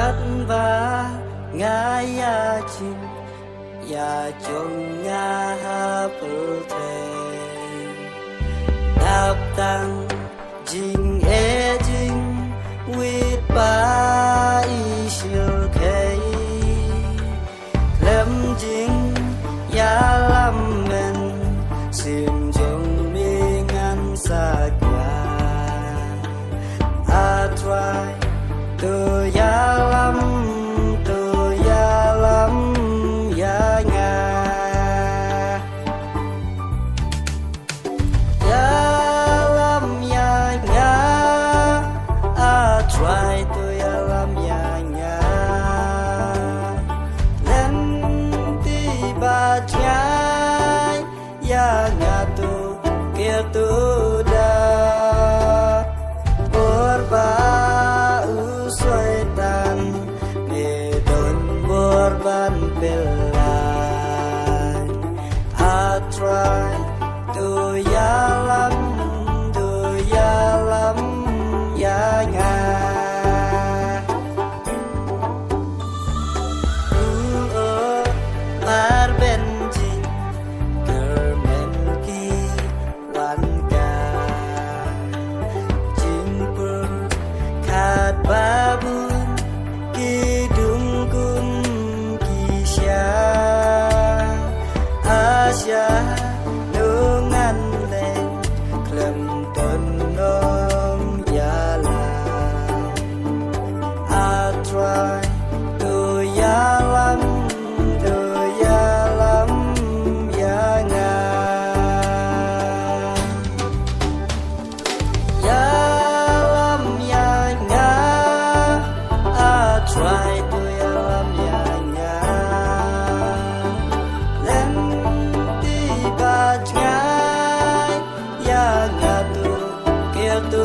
chat và ngài ya chim ya chung nga ha pu the đạp tăng jing e jing with ba i siêu khay lâm jing ya lam men sim jong mi ngan sa kwa I try to ya lam ya nga ya lam ya nga I try to ya lam ya nga lên ti ba chai ya nga tu kia tu da borba usaitan medon borban pelan I try to ya lam ya nga mar benjing kermen ki wan ka jing pur khat babun ki dung kun ki sha asya nungan len klem ton nom ya la I try to ya lam ya nga ya lam ya nga I try to ya lam ya nga lên ti ba chai ya nga tu kia tu